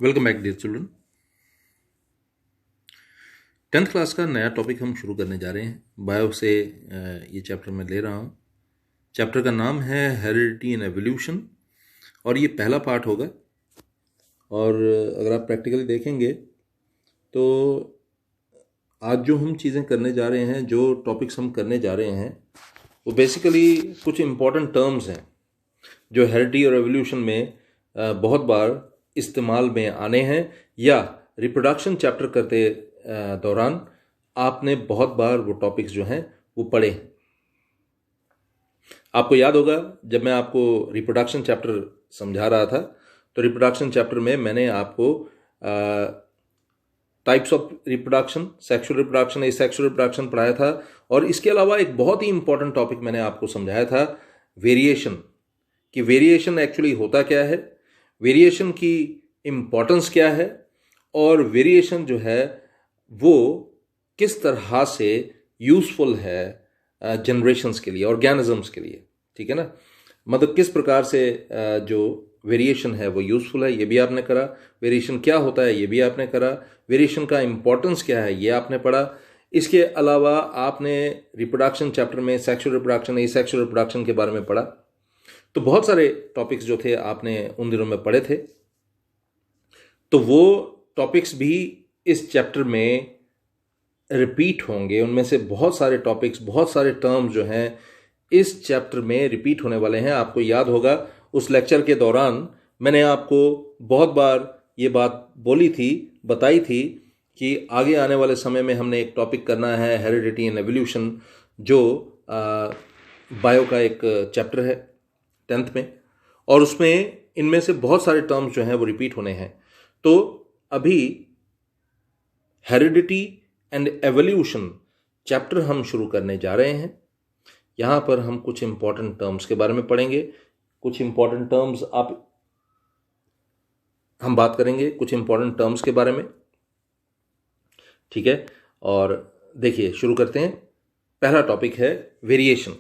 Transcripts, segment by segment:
Welcome back dear children. 10th class का नया topic हम शुरू करने जा रहे हैं। बायो से ये चैप्टर मैं ले रहा हूँ। चैप्टर का नाम है हेरिडिटी एंड एवोल्यूशन और ये पहला पार्ट होगा। और अगर आप प्रैक्टिकली देखेंगे तो आज जो हम चीज़ें करने जा रहे हैं, जो टॉपिक्स हम करने जा रहे हैं, वो बेसिकली कुछ इम्पॉर्टेंट टर्म्स हैं जो हेरिडिटी और एवोल्यूशन में बहुत बार इस्तेमाल में आने हैं या रिप्रोडक्शन चैप्टर करते दौरान आपने बहुत बार वो टॉपिक्स जो हैं वो पढ़े हैं। आपको याद होगा जब मैं आपको रिप्रोडक्शन चैप्टर समझा रहा था तो रिप्रोडक्शन चैप्टर में मैंने आपको types of reproduction, sexual reproduction, asexual reproduction पढ़ाया था। और इसके अलावा एक बहुत ही इंपॉर्टेंट टॉपिक मैंने आपको समझाया था, वेरिएशन, कि वेरिएशन एक्चुअली होता क्या है, वेरिएशन की इम्पोर्टेंस क्या है और वेरिएशन जो है वो किस तरह से यूज़फुल है जनरेशन्स के लिए, ऑर्गेनिजम्स के लिए। ठीक है ना, मतलब किस प्रकार से जो वेरिएशन है वो यूज़फुल है, ये भी आपने करा। वेरिएशन क्या होता है ये भी आपने करा। वेरिएशन का इम्पोर्टेंस क्या है ये आपने पढ़ा। इसके अलावा आपने रिप्रोडक्शन चैप्टर में सेक्सुअल रिप्रोडक्शन, एसेक्सुअल रिप्रोडक्शन के बारे में पढ़ा। तो बहुत सारे टॉपिक्स जो थे आपने उन दिनों में पढ़े थे, तो वो टॉपिक्स भी इस चैप्टर में रिपीट होंगे। उनमें से बहुत सारे टॉपिक्स, बहुत सारे टर्म्स जो हैं इस चैप्टर में रिपीट होने वाले हैं। आपको याद होगा उस लेक्चर के दौरान मैंने आपको बहुत बार ये बात बोली थी, बताई थी कि आगे आने वाले समय में हमने एक टॉपिक करना है हेरिडिटी एंड एवोल्यूशन, जो बायो का एक चैप्टर है 10th में, और उसमें इनमें से बहुत सारे टर्म्स जो हैं वो रिपीट होने हैं। तो अभी हेरिडिटी एंड एवोल्यूशन चैप्टर हम शुरू करने जा रहे हैं। यहाँ पर हम कुछ इंपॉर्टेंट टर्म्स के बारे में पढ़ेंगे। कुछ इंपॉर्टेंट टर्म्स हम बात करेंगे कुछ इंपॉर्टेंट टर्म्स के बारे में। ठीक है, और देखिए शुरू करते हैं। पहला टॉपिक है वेरिएशन।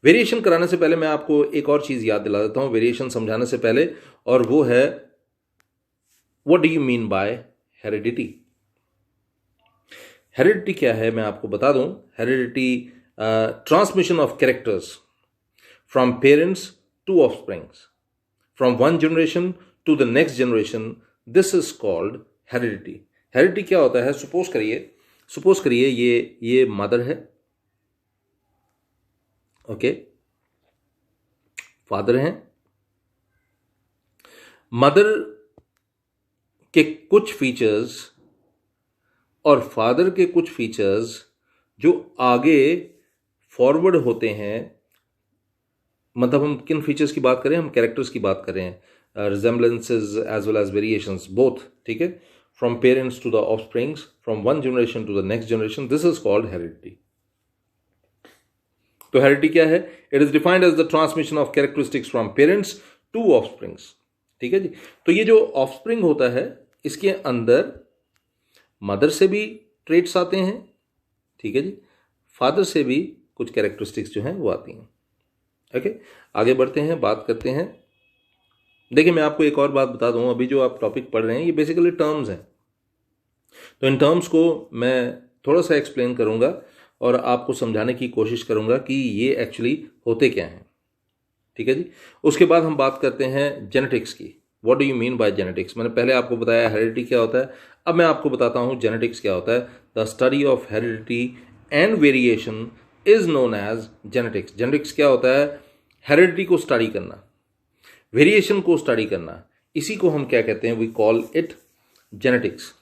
वेरिएशन कराने से पहले मैं आपको एक और चीज़ याद दिला देता हूँ वेरिएशन समझाने से पहले, और वो है what do you mean by heredity. Heredity क्या है मैं आपको बता दूं। Heredity transmission of characters from parents to offsprings, from one generation to the next generation, this is called heredity. Heredity क्या होता है, सपोज करिए ये मदर है, ओके, फादर हैं। मदर के कुछ फीचर्स और फादर के कुछ फीचर्स जो आगे फॉरवर्ड होते हैं, मतलब हम किन फीचर्स की बात करें, हम कैरेक्टर्स की बात कर रहे हैं, resemblances as well as variations both. ठीक है, from parents to the offsprings, from one generation to the next generation, this is called heredity. तो हेरिडिटी क्या है? It is defined as the transmission of characteristics from parents to offsprings. ठीक है जी। तो ये जो ऑफस्प्रिंग होता है इसके अंदर मदर से भी ट्रेट्स आते हैं, ठीक है जी, फादर से भी कुछ कैरेक्टरिस्टिक्स जो हैं वो आती हैं। ओके, आगे बढ़ते हैं, बात करते हैं। देखिए मैं आपको एक और बात बता दूं, अभी जो आप टॉपिक पढ़ रहे हैं ये बेसिकली टर्म्स हैं, तो इन टर्म्स को मैं थोड़ा सा एक्सप्लेन करूंगा और आपको समझाने की कोशिश करूंगा कि ये एक्चुअली होते क्या हैं। ठीक है जी। उसके बाद हम बात करते हैं जेनेटिक्स की। What do you mean bye genetics. मैंने पहले आपको बताया हेरिडिटी क्या होता है, अब मैं आपको बताता हूं जेनेटिक्स क्या होता है। The study of heredity and variation is known as genetics. Genetics क्या होता है? हेरिडिटी को स्टडी करना, वेरिएशन को स्टडी करना, इसी को हम क्या कहते हैं, वी कॉल इट जेनेटिक्स।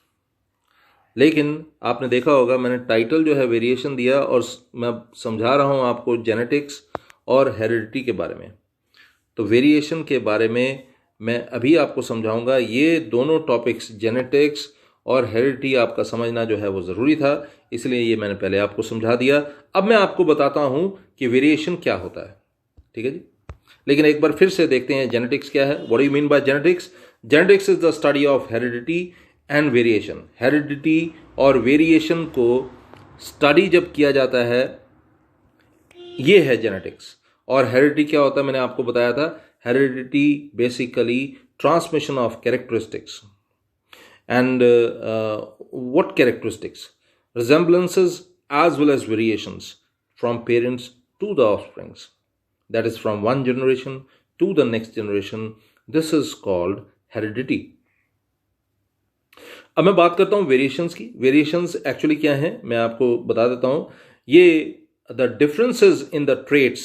लेकिन आपने देखा होगा मैंने टाइटल जो है वेरिएशन दिया और मैं समझा रहा हूं आपको जेनेटिक्स और हेरिडिटी के बारे में। तो वेरिएशन के बारे में मैं अभी आपको समझाऊंगा। ये दोनों टॉपिक्स जेनेटिक्स और हेरिडिटी आपका समझना जो है वो ज़रूरी था, इसलिए ये मैंने पहले आपको समझा दिया। अब मैं आपको बताता हूं कि वेरिएशन क्या होता है। ठीक है जी। लेकिन एक बार फिर से देखते हैं जेनेटिक्स क्या है। What do you mean bye genetics. Genetics is the study of heredity and variation. Heredity और वेरिएशन को स्टडी जब किया जाता है ये है जेनेटिक्स। और हेरिडिटी क्या होता है मैंने आपको बताया था। Heredity basically transmission of characteristics, And what characteristics? Resemblances as well as variations from parents to the offsprings. That is from one generation to the next generation. This is called heredity. अब मैं बात करता हूं variations की. Variations actually क्या है मैं आपको बता देता हूं. ये the differences in the traits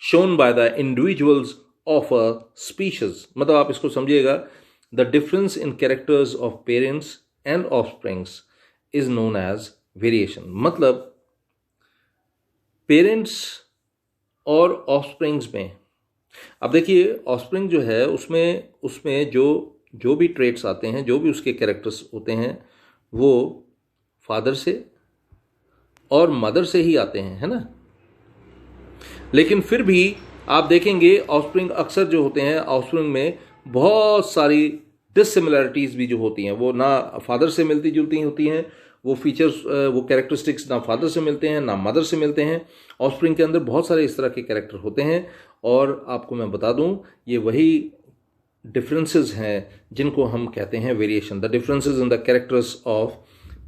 shown by the individuals of a species. मतलब आप इसको समझिएगा, the difference in characters of parents and offsprings is known as variation. मतलब पेरेंट्स और ऑफस्प्रिंग्स में, अब देखिए ऑफस्प्रिंग जो है उसमें जो भी ट्रेट्स आते हैं, जो भी उसके कैरेक्टर्स होते हैं, वो फादर से और मदर से ही आते हैं, है ना. लेकिन फिर भी आप देखेंगे ऑफस्प्रिंग अक्सर जो होते हैं, ऑफस्प्रिंग में बहुत सारी डिसिमिलरिटीज भी जो होती हैं, वो ना फादर से मिलती जुलती होती हैं. वो फीचर्स, वो कैरेक्टरिस्टिक्स ना फादर से मिलते हैं ना मदर से मिलते हैं. ऑफस्प्रिंग के अंदर बहुत सारे इस तरह के कैरेक्टर होते हैं. और आपको मैं बता दूं, ये वही डिफरेंसेस हैं जिनको हम कहते हैं variation. The differences in the characters of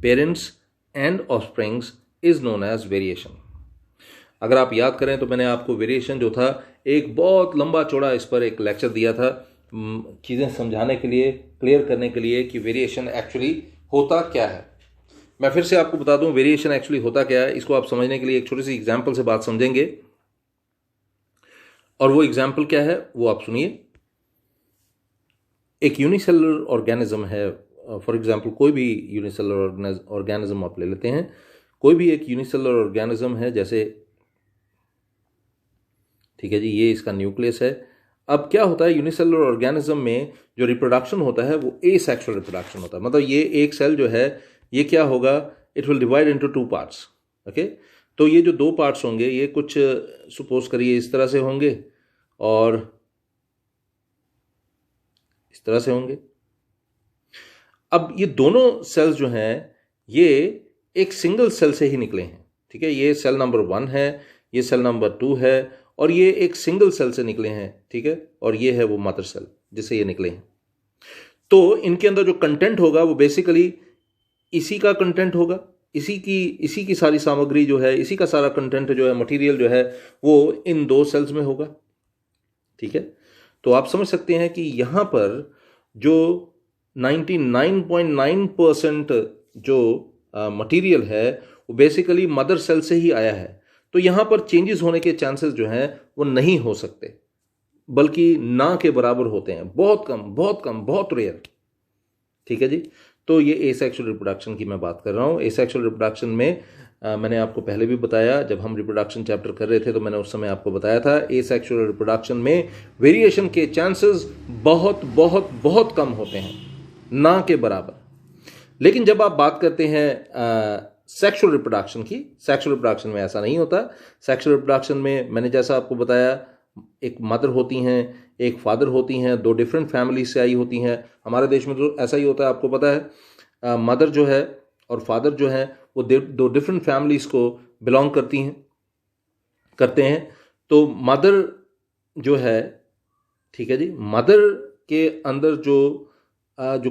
parents and offsprings is known as variation. अगर आप याद करें तो मैंने आपको वेरिएशन जो था एक बहुत लंबा चौड़ा इस पर एक लेक्चर दिया था, चीज़ें समझाने के लिए, क्लियर करने के लिए कि वेरिएशन एक्चुअली होता क्या है. मैं फिर से आपको बता दूं वेरिएशन एक्चुअली होता क्या है. इसको आप समझने के लिए एक छोटी सी एग्जाम्पल से बात समझेंगे, और वो एग्जाम्पल क्या है वो आप सुनिए. एक यूनिसेलुलर ऑर्गेनिज्म है. फॉर एग्जाम्पल कोई भी यूनिसेलुलर ऑर्गेनिज्म आप ले लेते हैं. कोई भी एक यूनिसेलुलर ऑर्गेनिज्म है, जैसे ठीक है जी, ये इसका न्यूक्लियस है. अब क्या होता है यूनिसेलुलर ऑर्गेनिज्म में जो रिप्रोडक्शन होता है वो एसेक्सुअल रिप्रोडक्शन होता है. मतलब ये एक सेल जो है ये क्या होगा, it will divide into 2 parts. Okay, तो ये जो 2 पार्ट्स होंगे ये कुछ सपोज करिए इस तरह से होंगे और इस तरह से होंगे. अब ये दोनों सेल्स जो हैं ये एक सिंगल सेल से ही निकले हैं. ठीक है, ये सेल नंबर 1 है, ये सेल नंबर 2 है, और ये एक सिंगल सेल से निकले हैं. ठीक है, और ये है वो मदर सेल जिससे ये निकले हैं. तो इनके अंदर जो कंटेंट होगा वो बेसिकली इसी का कंटेंट होगा. इसी की सारी सामग्री जो है, इसी का सारा कंटेंट जो है, मटेरियल जो है, वो इन 2 सेल्स में होगा. ठीक है, तो आप समझ सकते हैं कि यहां पर जो 99.9% जो मटेरियल है वो बेसिकली मदर सेल से ही आया है. तो यहां पर चेंजेस होने के चांसेस जो हैं वो नहीं हो सकते, बल्कि ना के बराबर होते हैं. बहुत कम, बहुत कम, बहुत रेयर. ठीक है जी, तो ये एसेक्सुअल रिप्रोडक्शन की मैं बात कर रहा हूं. एसेक्सुअल रिप्रोडक्शन में मैंने आपको पहले भी बताया, जब हम रिप्रोडक्शन चैप्टर कर रहे थे तो मैंने उस समय आपको बताया था एसेक्सुअल रिप्रोडक्शन में वेरिएशन के चांसेस बहुत बहुत बहुत कम होते हैं, ना के बराबर. लेकिन जब आप बात करते हैं सेक्सुअल रिप्रोडक्शन की, सेक्सुअल रिप्रोडक्शन में ऐसा नहीं होता. सेक्सुअल रिप्रोडक्शन में मैंने जैसा आपको बताया, एक मदर होती हैं, एक फादर होती हैं, 2 डिफरेंट फैमिली से आई होती हैं. हमारे देश में तो ऐसा ही होता है, आपको पता है. मदर जो है और फादर जो है वो 2 डिफरेंट फैमिलीज को बिलोंग करते हैं. तो मदर जो है, ठीक है जी, मदर के अंदर जो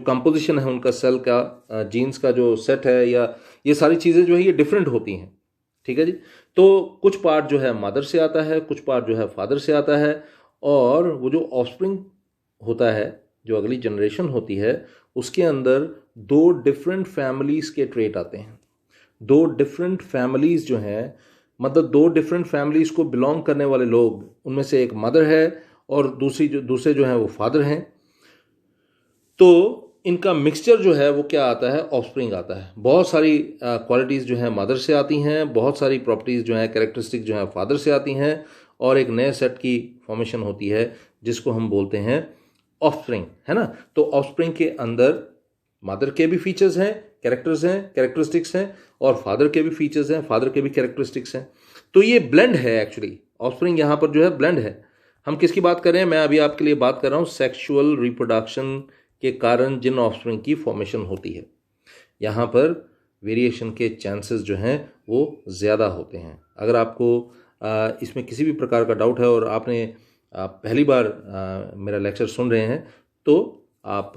कंपोजिशन है उनका सेल का, जीन्स का जो सेट है, या ये सारी चीज़ें जो है ये डिफरेंट होती हैं. ठीक है जी, तो कुछ पार्ट जो है मदर से आता है, कुछ पार्ट जो है फादर से आता है. और वो जो ऑफस्प्रिंग होता है, जो अगली जनरेशन होती है, उसके अंदर 2 डिफरेंट फैमिलीज के ट्रेट आते हैं. 2 डिफरेंट फैमिलीज जो हैं, मतलब 2 डिफरेंट फैमिलीज को बिलोंग करने वाले लोग, उनमें से एक मदर है और दूसरे जो हैं वो फादर हैं. तो इनका मिक्सचर जो है वो क्या आता है, ऑफस्प्रिंग आता है. बहुत सारी क्वालिटीज़ जो हैं मदर से आती हैं, बहुत सारी प्रॉपर्टीज़ जो हैं, कैरेक्टरिस्टिक जो हैं फादर से आती हैं, और एक नए सेट की फॉर्मेशन होती है जिसको हम बोलते हैं ऑफस्प्रिंग, है ना. तो ऑफस्प्रिंग के अंदर मदर के भी फीचर्स हैं, कैरेक्टर्स हैं, कैरेक्टरिस्टिक्स हैं, और फादर के भी फीचर्स हैं, फादर के भी कैरेक्टरिस्टिक्स हैं. तो ये ब्लेंड है एक्चुअली. ऑफस्प्रिंग यहाँ पर जो है ब्लेंड है. हम किसकी बात कर रहे हैं, मैं अभी आपके लिए बात कर रहा हूँ सेक्सुअल रिप्रोडक्शन के कारण जिन ऑफस्प्रिंग की फॉर्मेशन होती है. यहाँ पर वेरिएशन के चांसेस जो हैं वो ज़्यादा होते हैं. अगर आपको इसमें किसी भी प्रकार का डाउट है और आपने पहली बार मेरा लेक्चर सुन रहे हैं, तो आप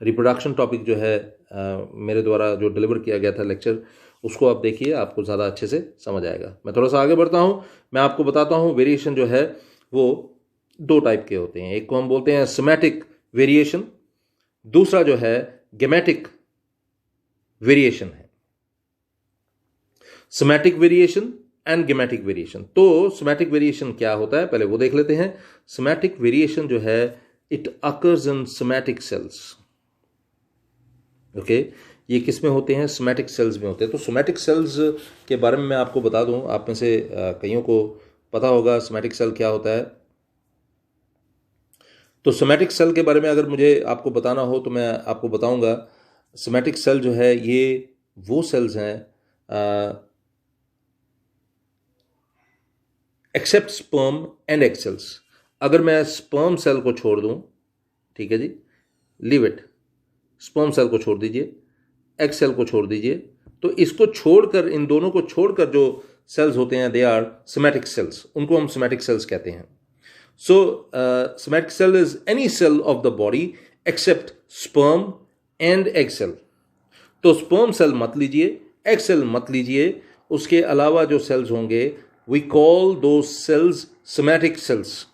रिप्रोडक्शन टॉपिक जो है मेरे द्वारा जो डिलीवर किया गया था लेक्चर, उसको आप देखिए, आपको ज़्यादा अच्छे से समझ आएगा। मैं थोड़ा सा आगे बढ़ता हूँ, मैं आपको बताता हूँ वेरिएशन जो है वो दो टाइप के होते हैं। एक को हम बोलते हैं सोमैटिक वेरिएशन, दूसरा जो है गेमेटिक वेरिएशन है। Somatic variation and gametic variation. तो सोमैटिक वेरिएशन क्या होता है पहले वो देख लेते हैं। सोमैटिक वेरिएशन जो है it occurs in somatic cells. Okay, ये किस में होते हैं? सोमैटिक सेल्स में होते हैं। तो सोमैटिक सेल्स के बारे में मैं आपको बता दूं, आप में से कईयों को पता होगा सोमैटिक सेल क्या होता है। तो सोमैटिक सेल के बारे में अगर मुझे आपको बताना हो तो मैं आपको बताऊंगा, सोमैटिक सेल जो है ये वो सेल्स हैं except sperm and egg cells. अगर मैं स्पर्म सेल को छोड़ दूं, ठीक है जी, लीव इट, स्पर्म सेल को छोड़ दीजिए, एग सेल को छोड़ दीजिए, तो इसको छोड़कर, इन दोनों को छोड़कर जो सेल्स होते हैं दे आर सोमैटिक सेल्स, उनको हम सोमैटिक सेल्स कहते हैं। So somatic cell is any cell of the body except sperm and egg cell. तो स्पर्म सेल मत लीजिए, एग सेल मत लीजिए, उसके अलावा जो सेल्स होंगे we call those cells somatic cells.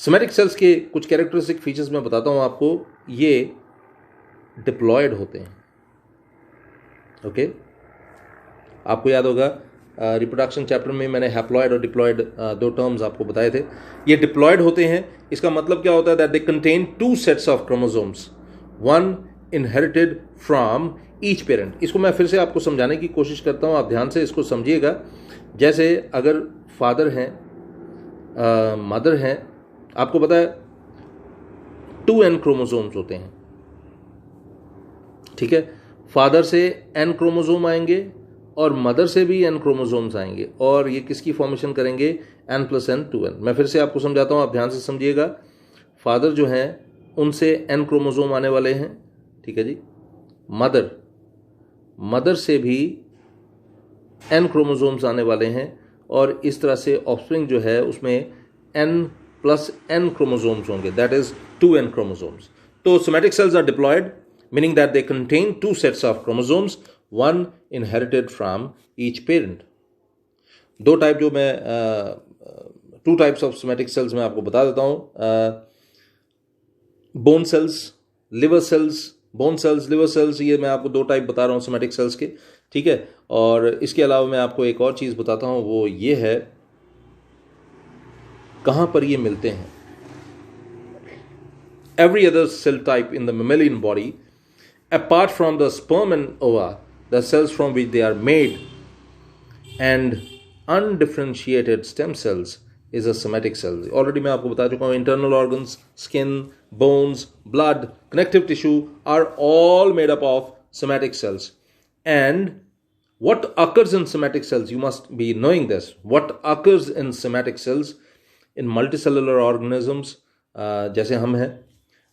Somatic cells के कुछ कैरेक्टरिस्टिक फीचर्स मैं बताता हूं आपको। ये डिप्लॉयड होते हैं। ओके, आपको याद होगा रिप्रोडक्शन चैप्टर में मैंने हैप्लॉयड और डिप्लॉयड दो टर्म्स आपको बताए थे। ये डिप्लॉयड होते हैं, इसका मतलब क्या होता है? That they contain two sets of chromosomes, one inherited from each parent. इसको मैं फिर से आपको समझाने की कोशिश करता हूं, आप ध्यान से इसको समझिएगा। जैसे अगर फादर हैं, मदर हैं, आपको पता है 2n क्रोमोसोम्स होते हैं, ठीक है। फादर से n क्रोमोसोम आएंगे और मदर से भी n क्रोमोसोम्स आएंगे, और ये किसकी फॉर्मेशन करेंगे? n+n 2n। मैं फिर से आपको समझाता हूं, आप ध्यान से समझिएगा। फादर जो हैं उनसे n क्रोमोसोम आने वाले हैं, ठीक है जी। मदर से भी n क्रोमोसोम्स आने वाले हैं, और इस तरह से ऑफस्प्रिंग जो है उसमें n+n क्रोमोसोम्स होंगे, दैट इज 2n क्रोमोसोम्स। तो somatic cells are diploid, meaning that they contain two sets of chromosomes, one inherited from each parent. दो टाइप जो मैं two types of somatic cells मैं आपको बता देता हूँ। Bone cells, liver cells. Bone cells, liver cells, ये मैं आपको दो टाइप बता रहा हूँ सोमैटिक सेल्स के, ठीक है। और इसके अलावा मैं आपको एक और चीज़ बताता हूँ, वो ये है कहाँ पर ये मिलते हैं। Every other cell type in the mammalian body, apart from the sperm and ova, the cells from which they are made, and undifferentiated stem cells is a somatic cell. Already मैं आपको बता चुका हूँ, internal organs, skin, bones, blood, connective tissue are all made up of somatic cells. And what occurs in somatic cells, you must be knowing this. What occurs in somatic cells in multicellular organisms, जैसे हम हैं,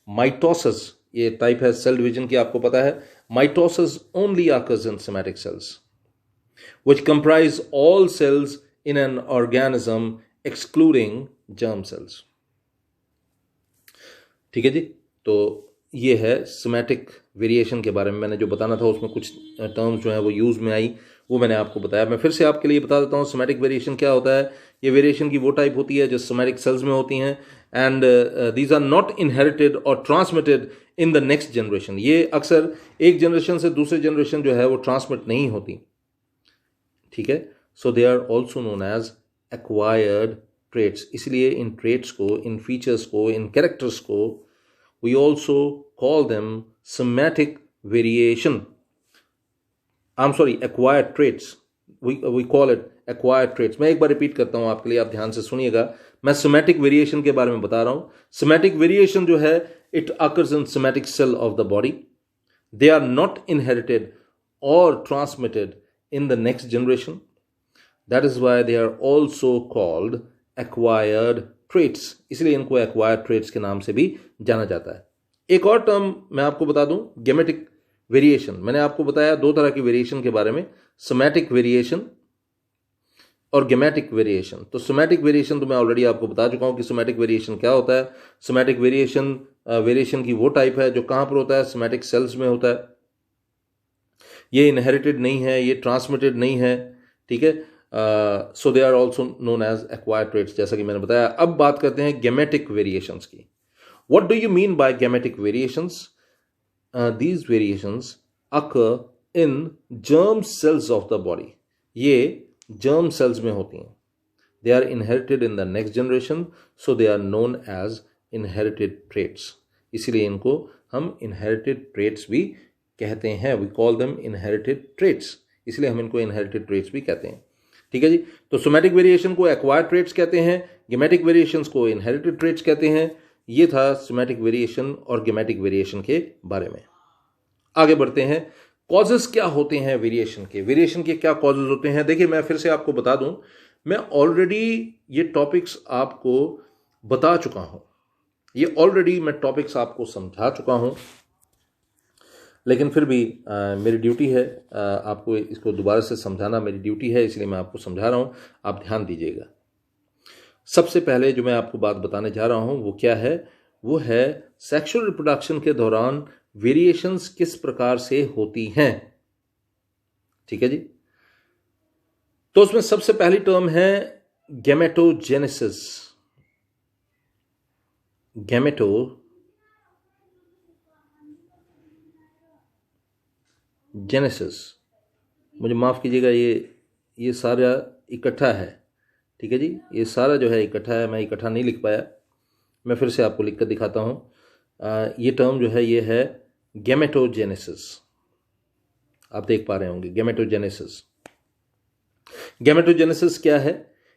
mitosis ये type है cell division की, आपको पता है। Mitosis only occurs in somatic cells, which comprise all cells in an organism excluding germ cells. ठीक है जी। तो ये है सोमैटिक वेरिएशन के बारे में मैंने जो बताना था, उसमें कुछ टर्म्स जो है वो यूज में आई, वो मैंने आपको बताया। मैं फिर से आपके लिए बता देता हूँ सोमैटिक वेरिएशन क्या होता है। ये वेरिएशन की वो टाइप होती है जो सोमैटिक सेल्स में होती हैं, and these are not inherited और transmitted in the next generation. ये अक्सर एक जनरेशन से दूसरे जनरेशन जो है वो ट्रांसमिट नहीं होती, ठीक है। So they are also known as acquired traits. इसलिए इन ट्रेट्स को, इन फीचर्स को, इन कैरेक्टर्स को we also call them somatic variation. I'm sorry, acquired traits. We call it acquired traits. मैं एक बार रिपीट करता हूं आपके लिए, आप ध्यान से सुनिएगा। मैं सोमैटिक वेरिएशन के बारे में बता रहा हूं। सोमैटिक वेरिएशन जो है it occurs in somatic cell of the body. They are not inherited or transmitted in the next generation. That is why they are also called acquired traits. इसलिए इनको एक्वायर्ड ट्रेट्स के नाम से भी जाना जाता है। एक और टर्म मैं आपको बता दूं, गेमेटिक वेरिएशन। मैंने आपको बताया दो तरह की वेरिएशन के बारे में, सोमैटिक वेरिएशन और गेमेटिक वेरिएशन। तो सोमैटिक वेरिएशन तो मैं ऑलरेडी आपको बता चुका हूँ कि सोमैटिक वेरिएशन क्या होता है। सोमैटिक वेरिएशन की वो टाइप है जो कहाँ पर होता है, सोमैटिक सेल्स में होता है। ये इनहेरिटेड नहीं है, ये ट्रांसमिटेड नहीं है, ठीक है। So they are also known as acquired traits, जैसा कि मैंने बताया। अब बात करते हैं गेमेटिक वेरिएशंस की। What do you mean by gametic variations? These variations occur in germ cells of the body. ये जर्म सेल्स में होती हैं। They are inherited in the next generation, so they are known as inherited traits. इसीलिए इनको हम inherited traits भी कहते हैं। We call them inherited traits, इसलिए हम इनको इनहेरिटेड ट्रेट्स भी कहते हैं, ठीक है जी। तो सोमैटिक वेरिएशन को एक्वायर्ड ट्रेट्स कहते हैं, गेमेटिक वेरिएशंस को इनहेरिटेड ट्रेट्स कहते हैं। ये था सोमैटिक वेरिएशन और गेमेटिक वेरिएशन के बारे में। आगे बढ़ते हैं, कॉजेस क्या होते हैं वेरिएशन के। वेरिएशन के क्या कॉजेस होते हैं? देखिए, मैं फिर से आपको बता दूं, मैं ऑलरेडी ये टॉपिक्स आपको बता चुका हूं, ये ऑलरेडी मैं टॉपिक्स आपको समझा चुका हूं, लेकिन फिर भी मेरी ड्यूटी है आपको इसको दोबारा से समझाना, मेरी ड्यूटी है, इसलिए मैं आपको समझा रहा हूं, आप ध्यान दीजिएगा। सबसे पहले जो मैं आपको बात बताने जा रहा हूं वो क्या है? वो है सेक्सुअल रिप्रोडक्शन के दौरान वेरिएशंस किस प्रकार से होती हैं, ठीक है जी। तो उसमें सबसे पहली टर्म है गैमेटोजेनेसिस। जेनेसिस, मुझे माफ़ कीजिएगा, ये सारा इकट्ठा है, ठीक है जी। ये सारा जो है इकट्ठा है, मैं इकट्ठा नहीं लिख पाया, मैं फिर से आपको लिख कर दिखाता हूँ। ये टर्म जो है ये है गैमेटोजेनेसिस। आप देख पा रहे होंगे गैमेटोजेनेसिस। गैमेटोजेनेसिस क्या है?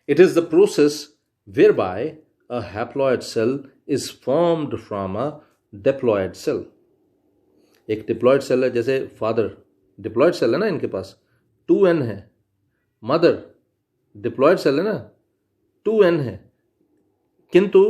It is the process whereby a haploid cell is formed from a diploid cell. एक डिप्लॉयड सेल है, जैसे फादर डिप्लॉयड सेल है ना, इनके पास 2n है। मदर डिप्लॉयड सेल है ना, 2n है, किंतु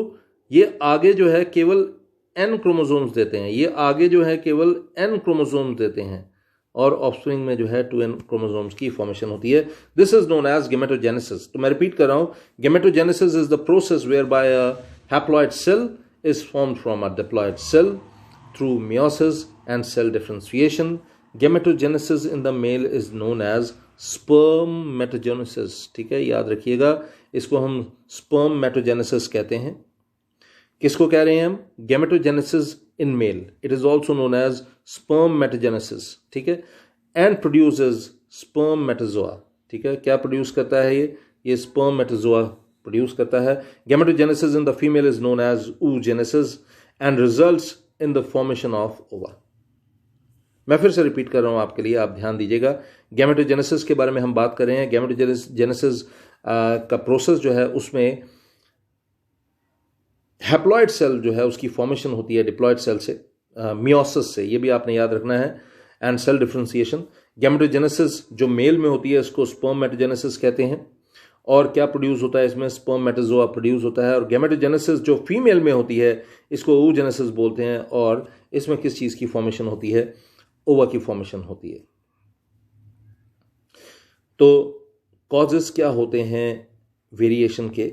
ये आगे जो है केवल n क्रोमोसोम्स देते हैं। ये आगे जो है केवल n क्रोमोसोम्स देते हैं और ऑफस्प्रिंग में जो है 2n क्रोमोसोम्स की फॉर्मेशन होती है। This is known as gametogenesis. तो मैं रिपीट कर रहा हूं, gametogenesis is the process whereby a haploid cell is formed from a diploid cell through meiosis and cell differentiation. Gametogenesis in the male is known as spermatogenesis, ठीक है, याद रखिएगा, इसको हम spermatogenesis कहते हैं। किसको कह रहे हैं हम? Gametogenesis in male, it is also known as spermatogenesis, ठीक है, and produces spermatozoa, ठीक है। क्या प्रोड्यूस करता है ये spermatozoa प्रोड्यूस करता है। Gametogenesis in the female is known as oogenesis and results in the formation of ओवा। मैं फिर से रिपीट कर रहा हूं आपके लिए, आप ध्यान दीजिएगा। गैमेटोजेनेसिस के बारे में हम बात कर रहे हैं। गैमेटोजेनेसिस का प्रोसेस जो है उसमें हैप्लॉयड सेल जो है उसकी फॉर्मेशन होती है डिप्लॉयड सेल से, मियोसिस से, ये भी आपने याद रखना है, एंड सेल डिफरेंशिएशन। गैमेटोजेनेसिस जो मेल में होती है इसको स्पर्मेटोजेनेसिस कहते हैं। और क्या प्रोड्यूस होता है इसमें? स्पर्मेटोजोआ प्रोड्यूस होता है। और गैमेटोजेनेसिस जो फीमेल में होती है इसको oogenesis बोलते हैं। और इसमें किस चीज़ की फॉर्मेशन होती है? ओवा की फॉर्मेशन होती है। तो कॉजेस क्या होते हैं वेरिएशन के?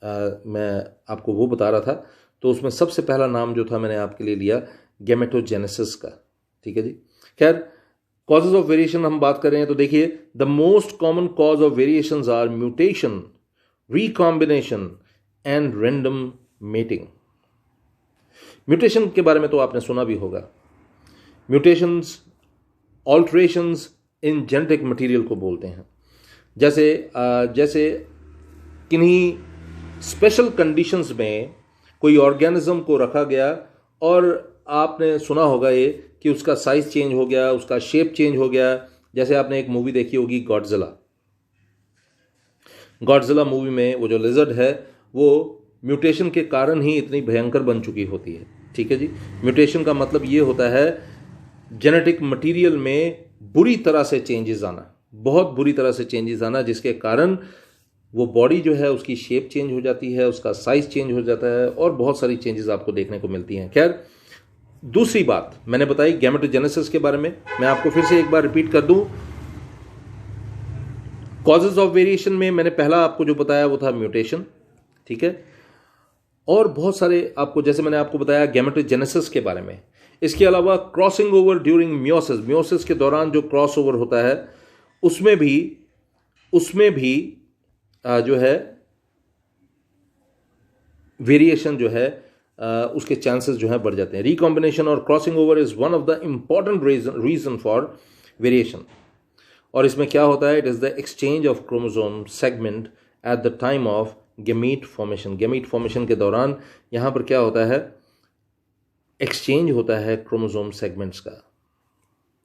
मैं आपको वो बता रहा था। तो उसमें सबसे पहला नाम जो था मैंने आपके लिए लिया गैमेटोजेनेसिस का, ठीक है जी। खैर, कॉजेज ऑफ वेरिएशन हम बात कर रहे हैं तो देखिए, the most common cause of variations are mutation, recombination and random mating. Mutation के बारे में तो आपने सुना भी होगा। Mutations alterations in genetic material को बोलते हैं। जैसे किन्हीं स्पेशल कंडीशंस में कोई ऑर्गेनिज्म को रखा गया और आपने सुना होगा ये कि उसका साइज चेंज हो गया, उसका शेप चेंज हो गया। जैसे आपने एक मूवी देखी होगी गॉडजिला मूवी में वो जो लिजर्ड है वो म्यूटेशन के कारण ही इतनी भयंकर बन चुकी होती है, ठीक है जी। म्यूटेशन का मतलब ये होता है जेनेटिक मटेरियल में बुरी तरह से चेंजेस आना, बहुत बुरी तरह से चेंजेस आना, जिसके कारण वो बॉडी जो है उसकी शेप चेंज हो जाती है, उसका साइज चेंज हो जाता है और बहुत सारी चेंजेस आपको देखने को मिलती हैं। खैर, दूसरी बात मैंने बताई गैमेटोजेनेसिस के बारे में, मैं आपको फिर से एक बार रिपीट कर दूं। कॉजेज ऑफ वेरिएशन में मैंने पहला आपको जो बताया वो था म्यूटेशन, ठीक है, और बहुत सारे आपको, जैसे मैंने आपको बताया गैमेटोजेनेसिस के बारे में। इसके अलावा crossing over during meiosis, meiosis के दौरान जो क्रॉस ओवर होता है उसमें भी जो है वेरिएशन जो है उसके चांसेस जो है बढ़ जाते हैं। रिकॉम्बिनेशन और crossing over is one of the important reason for variation. और इसमें क्या होता है, it is the exchange of chromosome segment at the time of gamete formation. Gamete formation के दौरान यहां पर क्या होता है, एक्सचेंज होता है क्रोमोसोम सेगमेंट्स का,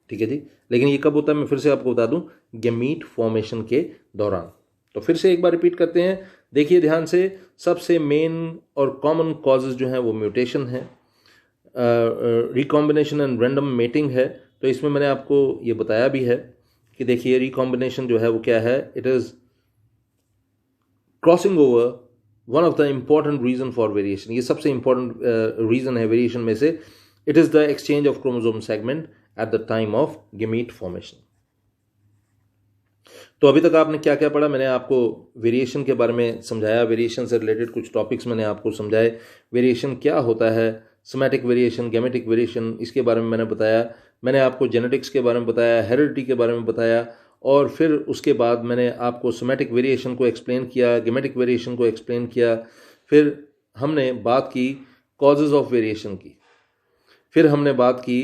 ठीक है जी। लेकिन ये कब होता है, मैं फिर से आपको बता दूं, गेमीट फॉर्मेशन के दौरान। तो फिर से एक बार रिपीट करते हैं, देखिए ध्यान से। सबसे मेन और कॉमन कॉजेज जो हैं वो म्यूटेशन है, रिकॉम्बिनेशन एंड रैंडम मेटिंग है। तो इसमें मैंने आपको ये बताया भी है कि देखिए रिकॉम्बिनेशन जो है वो क्या है, it is crossing over, one of the important reason for variation. ये सबसे इंपॉर्टेंट रीजन है वेरिएशन में से। It is the exchange of chromosome segment at the time of gamete formation. तो अभी तक आपने क्या क्या पढ़ा, मैंने आपको वेरिएशन के बारे में समझाया, वेरिएशन से रिलेटेड कुछ टॉपिक्स मैंने आपको समझाए, वेरिएशन क्या होता है, सोमैटिक वेरिएशन, गेमेटिक वेरिएशन, इसके बारे में मैंने बताया। मैंने आपको जेनेटिक्स के बारे में बताया, हेरिडिटी के बारे में बताया, और फिर उसके बाद मैंने आपको सोमैटिक वेरिएशन को एक्सप्लेन किया, गेमेटिक वेरिएशन को एक्सप्लेन किया। फिर हमने बात की कॉजेज ऑफ वेरिएशन की, फिर हमने बात की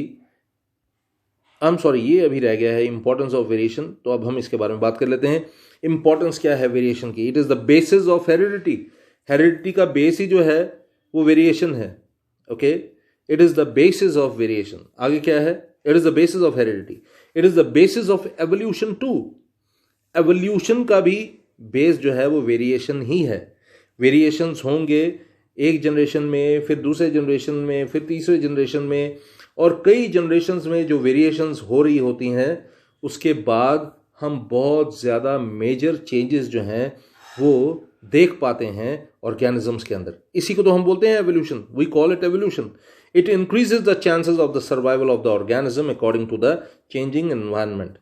ये अभी रह गया है इंपॉर्टेंस ऑफ वेरिएशन। तो अब हम इसके बारे में बात कर लेते हैं। इंपॉर्टेंस क्या है वेरिएशन की, it is the basis of heredity. Heredity का बेस ही जो है वो वेरिएशन है, okay. It is the basis of variation. आगे क्या है, it is the basis of heredity, it is the basis of evolution too. Evolution का भी बेस जो है वो वेरिएशन ही है। वेरिएशंस होंगे एक जनरेशन में, फिर दूसरे जनरेशन में, फिर तीसरे जनरेशन में, और कई जनरेशन्स में जो वेरिएशंस हो रही होती हैं, उसके बाद हम बहुत ज़्यादा मेजर चेंजेस जो हैं वो देख पाते हैं ऑर्गेनिजम्स के अंदर। इसी को तो हम बोलते हैं evolution, we call it evolution. It increases the chances of the survival of the organism according to the changing environment.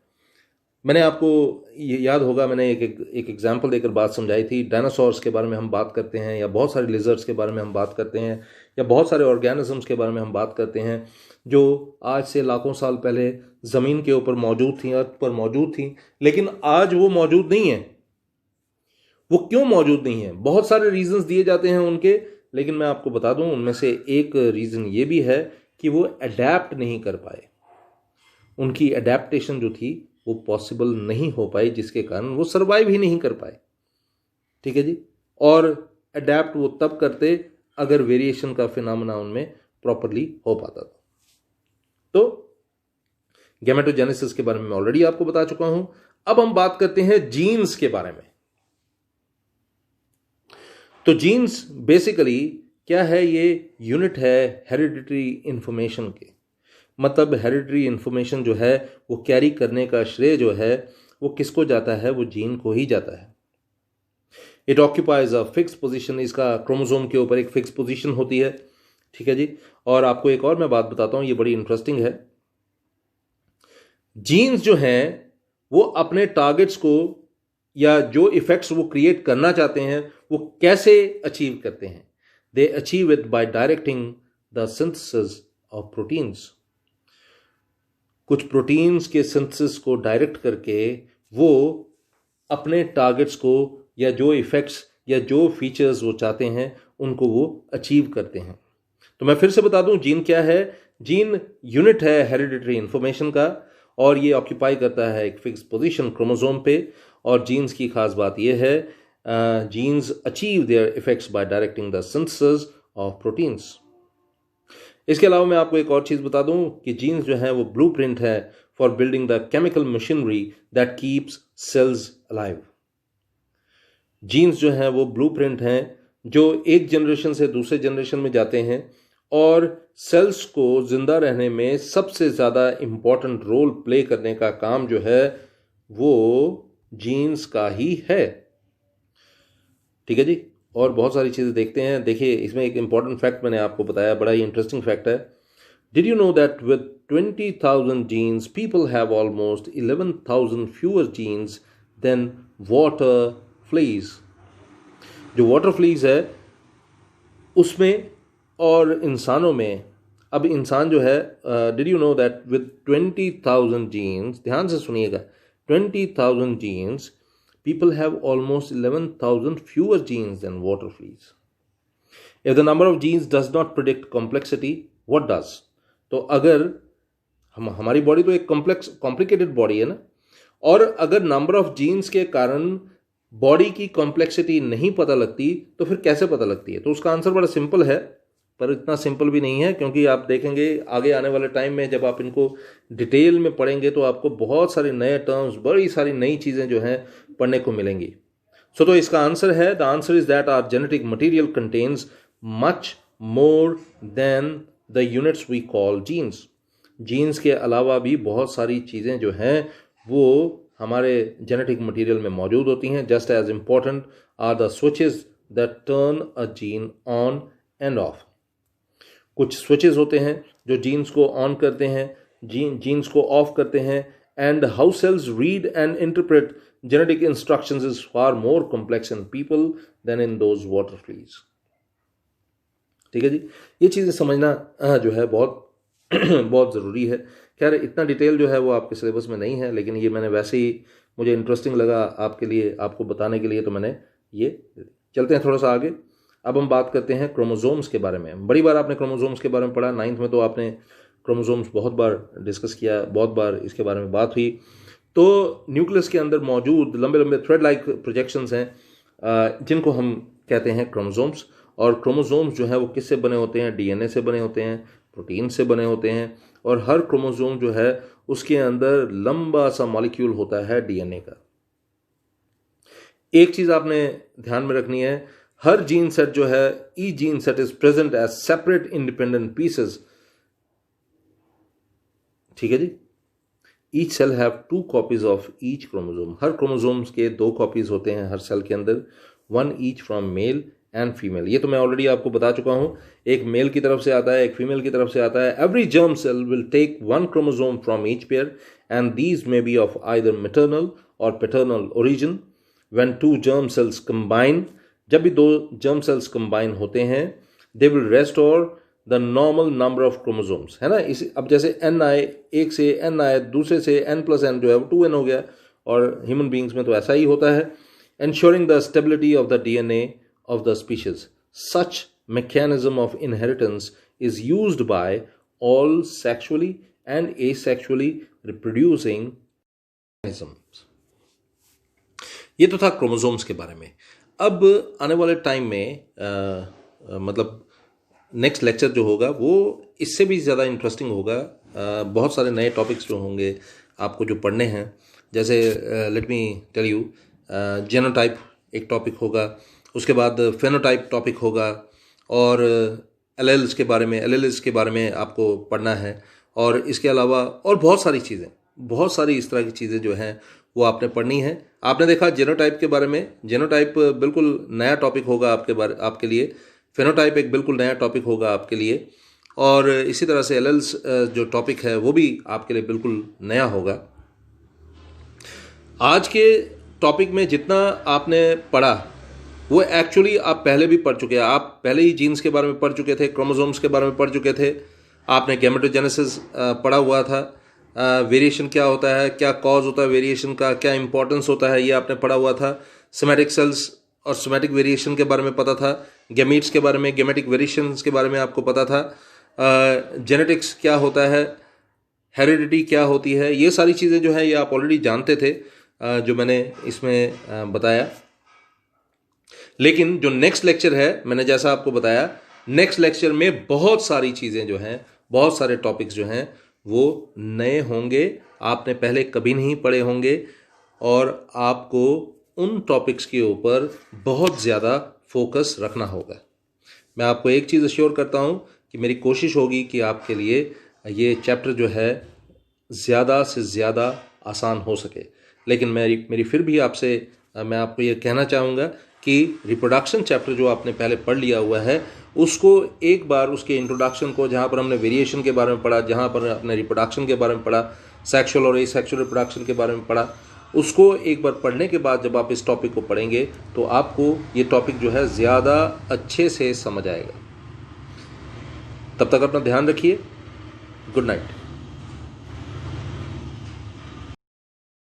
मैंने आपको ये याद होगा, मैंने एक एग्जाम्पल देकर बात समझाई थी। डायनासोर्स के बारे में हम बात करते हैं, या बहुत सारे लिजर्ड्स के बारे में हम बात करते हैं, या बहुत सारे ऑर्गेनिजम्स के बारे में हम बात करते हैं जो आज से लाखों साल पहले ज़मीन के ऊपर मौजूद थी, अर्थ पर मौजूद थी, लेकिन आज वो मौजूद नहीं है। वो क्यों मौजूद नहीं है, बहुत सारे रीजंस दिए जाते हैं उनके, लेकिन मैं आपको बता दूं उनमें से एक रीज़न ये भी है कि वो अडेप्ट नहीं कर पाए। उनकी अडेप्टेशन जो थी वो पॉसिबल नहीं हो पाई, जिसके कारण वो सर्वाइव ही नहीं कर पाए, ठीक है जी। और अडेप्ट वो तब करते अगर वेरिएशन का फिनोमेना उनमें प्रॉपरली हो पाता था। तो गैमेटोजेनेसिस के बारे में मैं ऑलरेडी आपको बता चुका हूं। अब हम बात करते हैं जीन्स के बारे में। तो जीन्स बेसिकली क्या है, ये यूनिट है हेरिडिटरी इंफॉर्मेशन के। मतलब हेरिडिटरी इंफॉर्मेशन जो है वो कैरी करने का श्रेय जो है वो किसको जाता है, वो जीन को ही जाता है। It occupies a fix position, इसका क्रोमोसोम के ऊपर एक फिक्स पोजीशन होती है, ठीक है जी। और आपको एक और मैं बात बताता हूं, ये बड़ी इंटरेस्टिंग है। जीन्स जो हैं वो अपने टारगेट्स को या जो इफेक्ट्स वो क्रिएट करना चाहते हैं वो कैसे अचीव करते हैं, they achieve it by directing the synthesis of proteins. कुछ प्रोटीन्स के सिंथेसिस को डायरेक्ट करके वो अपने टारगेट्स को या जो इफेक्ट्स या जो फीचर्स वो चाहते हैं उनको वो अचीव करते हैं। तो मैं फिर से बता दूं, जीन क्या है। जीन यूनिट है हेरिडिटरी इंफॉर्मेशन का, और ये ऑक्यूपाई करता है एक फिक्स पोजीशन क्रोमोसोम पे। और जीन्स की खास बात यह है, genes achieve their effects by directing the synthesis of proteins. इसके अलावा मैं आपको एक और चीज़ बता दूं कि जीन्स जो है वो ब्लूप्रिंट है for building the chemical machinery that keeps cells alive. Genes जो है वो ब्लूप्रिंट हैं जो एक जनरेशन से दूसरे जनरेशन में जाते हैं और सेल्स को जिंदा रहने में सबसे ज़्यादा इम्पॉर्टेंट रोल प्ले करने का काम जो है वो जीन्स का ही है, ठीक है जी। और बहुत सारी चीज़ें देखते हैं। देखिए इसमें एक इंपॉर्टेंट फैक्ट मैंने आपको बताया, बड़ा ही इंटरेस्टिंग फैक्ट है। Did you know that with 20,000 genes people have almost 11,000 fewer genes than water fleas. जो वाटर फ्लीज है उसमें और इंसानों में, अब इंसान जो है, did you know that with 20,000 genes, ध्यान से सुनिएगा, 20,000 genes, people have almost 11,000 fewer genes than water fleas. If the number of genes does not predict complexity, what does? तो अगर हमारी बॉडी तो एक कॉम्प्लिकेटेड बॉडी है ना, और अगर नंबर ऑफ जीन्स के कारण बॉडी की कॉम्प्लेक्सिटी नहीं पता लगती तो फिर कैसे पता लगती है? तो उसका आंसर बड़ा सिंपल है, पर इतना सिंपल भी नहीं है, क्योंकि आप देखेंगे आगे आने वाले टाइम में जब आप इनको डिटेल में पढ़ेंगे तो आपको बहुत सारे नए टर्म्स, बड़ी सारी नई चीज़ें जो हैं पढ़ने को मिलेंगी। तो इसका आंसर है, the answer is that our genetic material contains much more than the units we call genes. Genes के अलावा भी बहुत सारी चीज़ें जो हैं वो हमारे जेनेटिक मटेरियल में मौजूद होती हैं। Just as important are the switches that turn a gene on and off. कुछ स्विचेस होते हैं जो जीन्स को ऑन करते हैं, जीन्स को ऑफ करते हैं। And how cells read and interpret genetic instructions is far more complex in people than in those water fleas. ठीक है जी, ये चीज़ें समझना जो है बहुत बहुत ज़रूरी है। खैर इतना डिटेल जो है वो आपके सिलेबस में नहीं है, लेकिन ये मैंने वैसे ही मुझे इंटरेस्टिंग लगा आपके लिए, आपको बताने के लिए, तो मैंने ये। चलते हैं थोड़ा सा आगे। अब हम बात करते हैं क्रोमोसोम्स के बारे में। बड़ी बार आपने क्रोमोसोम्स के बारे में पढ़ा, 9th में तो आपने क्रोमोसोम्स बहुत बार डिस्कस किया, बहुत बार इसके बारे में बात हुई। तो न्यूक्लियस के अंदर मौजूद लंबे लंबे थ्रेड लाइक प्रोजेक्शंस हैं जिनको हम कहते हैं क्रोमोसोम्स। और क्रोमोसोम्स जो है वो किससे बने होते हैं? डीएनए से बने होते हैं, प्रोटीन से बने होते हैं। और हर क्रोमोसोम जो है उसके अंदर लंबा सा मॉलिक्यूल होता है डीएनए का। एक चीज़ आपने ध्यान में रखनी है, हर जीन सेट जो है, each gene set is present as separate independent pieces. ठीक है जी। Each cell have 2 copies of each chromosome. हर क्रोमोसोम्स के 2 कॉपीज होते हैं हर सेल के अंदर, 1 each from male and female. ये तो मैं ऑलरेडी आपको बता चुका हूं, एक मेल की तरफ से आता है, एक फीमेल की तरफ से आता है। Every germ cell will take 1 chromosome from each pair and these may be of either maternal और paternal origin. When 2 germ cells combine, जब भी 2 जर्म सेल्स कंबाइन होते हैं, they will restore the normal number of chromosomes, है ना। इस अब जैसे n आए, एक से n आए, दूसरे से n+n जो है वो 2n हो गया, और ह्यूमन बींग्स में तो ऐसा ही होता है। ensuring the stability of the DNA of the species. Such mechanism of inheritance is used by all sexually and asexually reproducing organisms. ये तो था क्रोमोसोम्स के बारे में। अब आने वाले टाइम में मतलब नेक्स्ट लेक्चर जो होगा वो इससे भी ज़्यादा इंटरेस्टिंग होगा। बहुत सारे नए टॉपिक्स जो होंगे आपको जो पढ़ने हैं, जैसे let me tell you, genotype एक टॉपिक होगा, उसके बाद फेनोटाइप टॉपिक होगा, और एलेल्स के बारे में आपको पढ़ना है। और इसके अलावा और बहुत सारी चीज़ें, बहुत सारी इस तरह की चीज़ें जो हैं वो आपने पढ़नी है। आपने देखा जेनोटाइप के बारे में, जेनोटाइप बिल्कुल नया टॉपिक होगा आपके लिए। फेनोटाइप एक बिल्कुल नया टॉपिक होगा आपके लिए, और इसी तरह से एलेल्स जो टॉपिक है वो भी आपके लिए बिल्कुल नया होगा। आज के टॉपिक में जितना आपने पढ़ा वो एक्चुअली आप पहले भी पढ़ चुके हैं। आप पहले ही जीन्स के बारे में पढ़ चुके थे, क्रोमोसोम्स के बारे में पढ़ चुके थे, आपने गैमेटोजेनेसिस पढ़ा हुआ था, वेरिएशन क्या होता है, क्या कॉज होता है वेरिएशन का, क्या इंपॉर्टेंस होता है, ये आपने पढ़ा हुआ था। सोमैटिक सेल्स और सोमैटिक वेरिएशन के बारे में पता था, गैमीट्स के बारे में, गैमेटिक वेरिएशंस के बारे में आपको पता था, जेनेटिक्स क्या होता है, हेरिडिटी क्या होती है, ये सारी चीज़ें जो है ये आप ऑलरेडी जानते थे जो मैंने इसमें बताया। लेकिन जो नेक्स्ट लेक्चर है, मैंने जैसा आपको बताया, नेक्स्ट लेक्चर में बहुत सारी चीज़ें जो हैं, बहुत सारे टॉपिक्स जो हैं वो नए होंगे, आपने पहले कभी नहीं पढ़े होंगे, और आपको उन टॉपिक्स के ऊपर बहुत ज़्यादा फोकस रखना होगा। मैं आपको एक चीज़ अश्योर करता हूँ कि मेरी कोशिश होगी कि आपके लिए ये चैप्टर जो है ज़्यादा से ज़्यादा आसान हो सके। लेकिन मेरी फिर भी आपसे मैं आपको ये कहना चाहूँगा कि रिप्रोडक्शन चैप्टर जो आपने पहले पढ़ लिया हुआ है, उसको एक बार उसके इंट्रोडक्शन को, जहाँ पर हमने वेरिएशन के बारे में पढ़ा, जहाँ पर अपने रिप्रोडक्शन के बारे में पढ़ा, सेक्सुअल और एसेक्सुअल रिप्रोडक्शन के बारे में पढ़ा, उसको एक बार पढ़ने के बाद जब आप इस टॉपिक को पढ़ेंगे तो आपको ये टॉपिक जो है ज़्यादा अच्छे से समझ आएगा। तब तक अपना ध्यान रखिए। Good night.